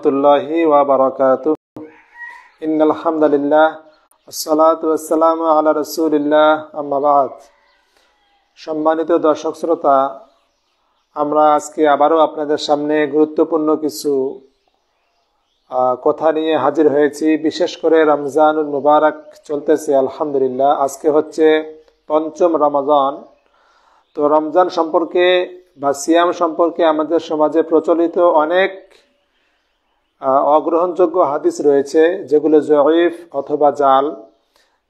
রাহমাতুল্লাহি ওয়া বারাকাতুহু। ইন্নাল হামদুলিল্লাহ ওয়াসসালাতু ওয়াসসালামু আলা রাসূলিল্লাহ, আম্মা বা'দ। সম্মানিত দর্শক শ্রোতা, আমরা আজকে আবারও আপনাদের সামনে গুরুত্বপূর্ণ কিছু কথা নিয়ে হাজির হয়েছি। বিশেষ করে রমজানুল মুবারক চলতেছে, আলহামদুলিল্লাহ। আজকে হচ্ছে পঞ্চম রমজান। তো রমজান সম্পর্কে বা সিয়াম সম্পর্কে আমাদের সমাজে প্রচলিত অনেক অগ্রহণযোগ্য হাদিস রয়েছে, যেগুলো জয়ীফ অথবা জাল,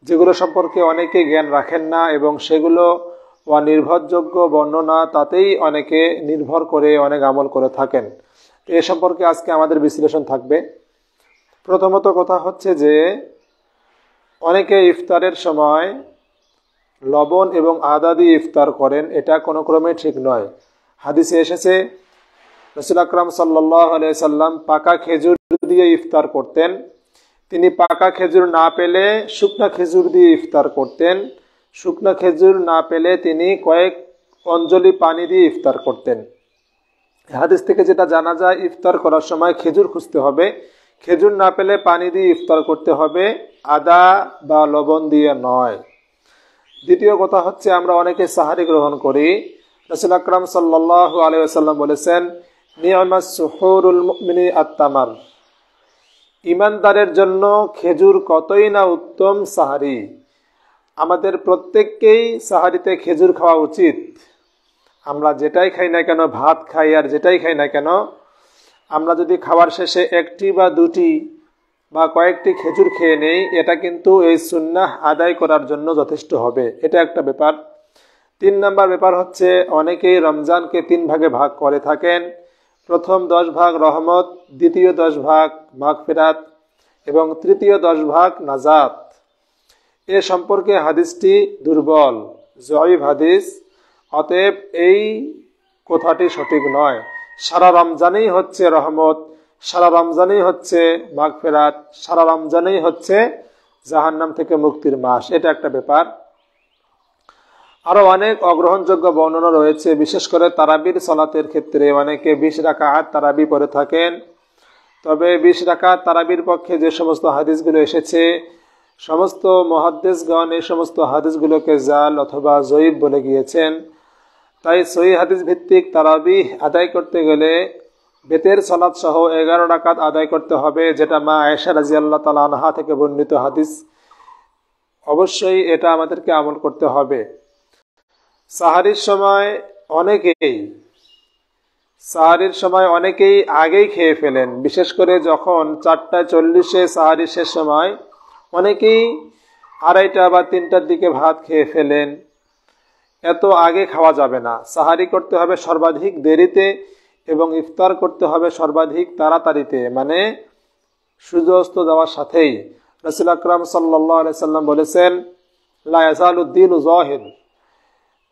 যেগুলো সম্পর্কে অনেকে জ্ঞান রাখেন না এবং সেগুলো অনির্ভরযোগ্য বর্ণনা, তাতেই অনেকে নির্ভর করে অনেক আমল করে থাকেন। এ সম্পর্কে আজকে আমাদের বিশ্লেষণ থাকবে। প্রথমত কথা হচ্ছে যে অনেকে ইফতারের সময় লবণ এবং আদা দিয়ে ইফতার করেন, এটা কোনো ক্রমে ঠিক নয়। হাদিসে এসেছে রাসূল আকরাম সাল্লাল্লাহু আলাইহি সাল্লাম পাকা খেজুর দিয়ে ইফতার করতেন। তিনি পাকা খেজুর না পেলে শুকনা খেজুর দিয়ে ইফতার করতেন। শুকনা খেজুর না পেলে তিনি কয়েক অঞ্জলি পানি দিয়ে ইফতার করতেন। হাদিস থেকে যেটা জানা যায়, ইফতার করার সময় খেজুর খুঁজতে হবে, খেজুর না পেলে পানি দিয়ে ইফতার করতে হবে, আদা বা লবণ দিয়ে নয়। দ্বিতীয় কথা হচ্ছে, আমরা অনেকে সাহারি গ্রহণ করি। রাসূল আকরাম সাল্লাল্লাহু আলাইহি ওয়াসাল্লাম বলেছেন, নি'মাস সুহুরুল মুমিনি আত-তামার। ঈমানদারের জন্য খেজুর কতই না উত্তম সাহারি। আমাদের প্রত্যেককেই সাহারিতে খেজুর খাওয়া উচিত। আমরা যেটাই খাই না কেন, ভাত খাই আর যেটাই খাই না কেন, আমরা যদি খাওয়ার শেষে একটি বা দুটি বা কয়েকটি খেজুর খেয়ে নেই, এটা কিন্তু এই সুন্নাহ আদায় করার জন্য যথেষ্ট হবে। এটা একটা ব্যাপার। 3 নম্বর ব্যাপার হচ্ছে, অনেকেই রমজানকে 3 ভাগে ভাগ করে থাকেন। প্রথম 10 ভাগ রহমত, দ্বিতীয় 10 ভাগ মাগফিরাত এবং তৃতীয় 10 ভাগ নাজাত। এ সম্পর্কে হাদিসটি দুর্বল, জয়ীফ হাদিস। অতএব এই কথাটি সঠিক নয়। সারা রমজানেই হচ্ছে রহমত, সারা রমজানেই হচ্ছে মাগফিরাত, সারা রমজানেই হচ্ছে জাহান্নাম থেকে মুক্তির মাস। এটা একটা ব্যাপার। আরো অনেক অগ্রহণযোগ্য বর্ণনা রয়েছে, বিশেষ করে তারাবির সালাতের ক্ষেত্রে অনেকে 20 রাকাত তারাবি পড়ে থাকেন। তবে 20 রাকাত তারাবির পক্ষে যে সমস্ত হাদিসগুলো এসেছে, সমস্ত মুহাদ্দিসগণ এই সমস্ত হাদিসগুলোকে জাল অথবা জয়ীফ বলে গিয়েছেন। তাই সহিহ হাদিস ভিত্তিক তারাবিহ আদায় করতে গেলে বেতের সালাত সহ 11 রাকাত আদায় করতে হবে, যেটা মা আয়েশা রাদিয়াল্লাহু তাআলা আনহা থেকে বর্ণিত হাদিস। অবশ্যই এটা আমাদেরকে আমল করতে হবে। সাহারির সময় অনেকেই আগেই খেয়ে ফেলেন। বিশেষ করে যখন 4:40-এ সাহারি শেষ সময়, অনেকেই 2:30 বা 3টার দিকে ভাত খেয়ে ফেলেন। এত আগে খাওয়া যাবে না। সাহারি করতে হবে সর্বাধিক দেরিতে এবং ইফতার করতে হবে সর্বাধিক তাড়াতাড়িতে, মানে সূর্যাস্ত যাওয়ার সাথেই। রাসূল আকরাম সাল্লাল্লাহু আলাইহি সাল্লাম বলেছেন, লা ইয়াজালুদ-দীনু যাহির।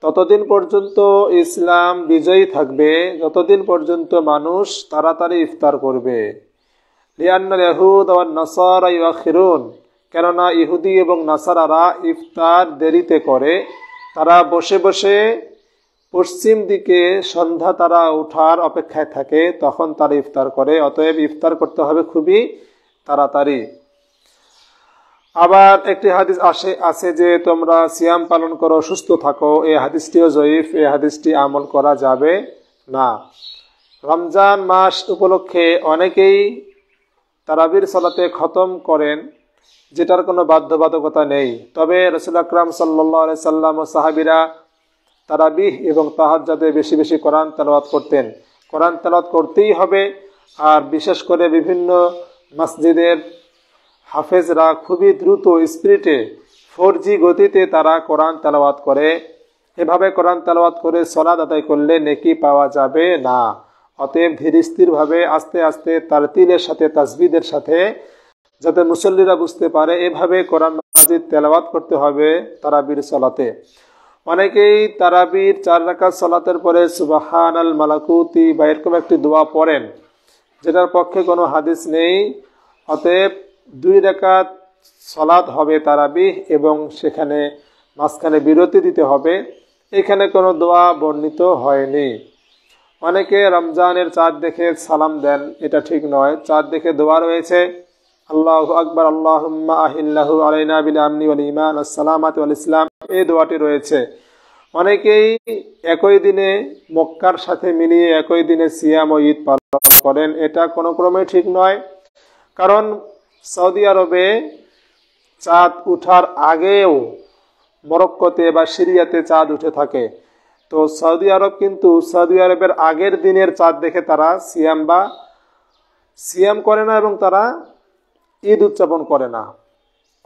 ততদিন পর্যন্ত ইসলাম বিজয়ী থাকবে যতদিন পর্যন্ত মানুষ তাড়াতাড়ি ইফতার করবে। লিআন্নাল ইয়াহুদ ওয়ান নাসারা ইউআখিরুন। কেননা ইহুদি এবং নাসারারা ইফতার দেরিতে করে। তারা বসে বসে পশ্চিম দিকে সন্ধ্যা তারা ওঠার অপেক্ষায় থাকে, তখন তারা ইফতার করে। অতএব ইফতার করতে হবে খুবই তাড়াতাড়ি। আবার একটি হাদিস আছে যে তোমরা সিয়াম পালন করো, সুস্থ থাকো। এই হাদিসটিও জয়ীফ, এই হাদিসটি আমল করা যাবে না। রমজান মাস উপলক্ষে অনেকেই তারাবির সালাতে খতম করেন, যেটার কোনো বাধ্যবাধকতা নেই। তবে রাসূল আকরাম সাল্লাল্লাহু আলাইহি সাল্লাম ও সাহাবীরা তারাবিহ এবং তাহাজ্জুদে বেশি বেশি কোরআন তেলাওয়াত করতেন। কোরআন তেলাওয়াত করতেই হবে। আর বিশেষ করে বিভিন্ন মসজিদের হাফেজরা খুবই দ্রুত স্পিডে 4G গতিতে তারা কোরআন তেলাওয়াত করে। এভাবে কোরআন তেলাওয়াত করে সালাত আদায় করলে নেকি পাওয়া যাবে না। অতএব ধীর স্থিরভাবে আস্তে আস্তে তারতিলের সাথে তাসবিদের সাথে, যাতে মুসল্লিরা বুঝতে পারে, এভাবে কোরআন মাজিদ তেলাওয়াত করতে হবে তারাবির সালাতে। অনেকেই তারাবির 4 রাকাত সালাতের পরে সুবহানাল মালাকুতি বা এরকম একটি দোয়া পড়েন, যেটার পক্ষে কোনো হাদিস নেই। অতএব 2 রাকাত সালাত হবে তারাবিহ এবং সেখানে মাঝখানে বিরতি দিতে হবে। এখানে কোনো দোয়া বর্ণিত হয়নি। অনেকে রমজানের চাঁদ দেখে সালাম দেন, এটা ঠিক নয়। চাঁদ দেখে দোয়া রয়েছে, আল্লাহু আকবার আল্লাহুম্মা আহিল্লাহু আলাইনা বিল আমনি ওয়াল ঈমান ওয়াস সালামাতি ওয়াল ইসলাম, এই দোয়াটি রয়েছে। অনেকেই একই দিনে মক্কার সাথে মিলিয়ে একই দিনে সিয়াম ও ঈদ পালন করেন, এটা কোনো ক্রমে ঠিক নয়। কারণ সৌদি আরবে চাঁদ উঠার আগেও মরক্কোতে বা সিরিয়াতে চাঁদ উঠে থাকে। তো সৌদি আরবের আগের দিনের চাঁদ দেখে তারা সিয়াম করে না এবং তারা ঈদ উদযাপন করে না।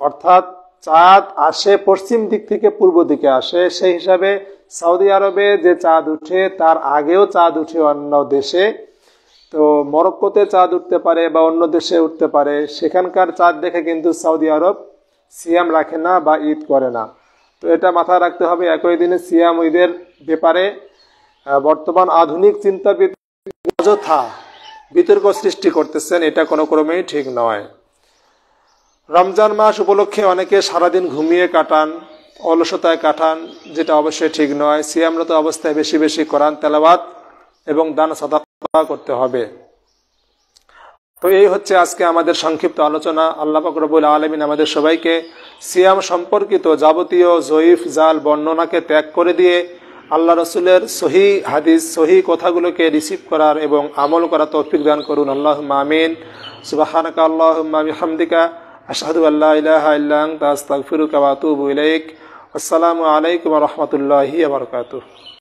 অর্থাৎ চাঁদ আসে পশ্চিম দিক থেকে পূর্ব দিকে আসে, সেই হিসাবে সৌদি আরবে যে চাঁদ উঠে তার আগেও চাঁদ উঠে অন্য দেশে। তো মরক্কোতে চাঁদ উঠতে পারে বা অন্য দেশে উঠতে পারে, সেখানকার চাঁদ দেখে কিন্তু সৌদি আরব সিয়াম রাখে না বা ঈদ করে না। তো এটা মাথায় রাখতে হবে। একই দিনে সিয়াম ঈদের ব্যাপারে বর্তমান আধুনিক চিন্তাবিদ অযথা বিতর্ক সৃষ্টি করতেছেন, এটা কোনো ক্রমেই ঠিক নয়। রমজান মাস উপলক্ষে অনেকে সারাদিন ঘুমিয়ে কাটান, অলসতায় কাটান, যেটা অবশ্যই ঠিক নয়। সিয়ামরত অবস্থায় বেশি বেশি কোরআন তেলাওয়াত এবং দান সাদাকা করতে হবে। তো এই হচ্ছে আজকে আমাদের সংক্ষিপ্ত আলোচনা। আল্লাহ পাক রব্বুল আলামিন আমাদের সবাইকে সিয়াম সম্পর্কিত যাবতীয় জয়ীফ জাল বর্ণনাকে ত্যাগ করে দিয়ে আল্লাহ রসুলের সহি হাদিস, সহি কথাগুলোকে রিসিভ করার এবং আমল করা তৌফিক দান করুন। আল্লাহুম্মা আমিন। সুবহানাকা আল্লাহুম্মা বিহামদিকা আশহাদু আল্লা ইলাহা ইল্লা আনতা আস্তাগফিরুকা ওয়া আতুবু ইলাইক। আসসালামু আলাইকুম ওয়া রাহমাতুল্লাহি ওয়া বারাকাতুহু।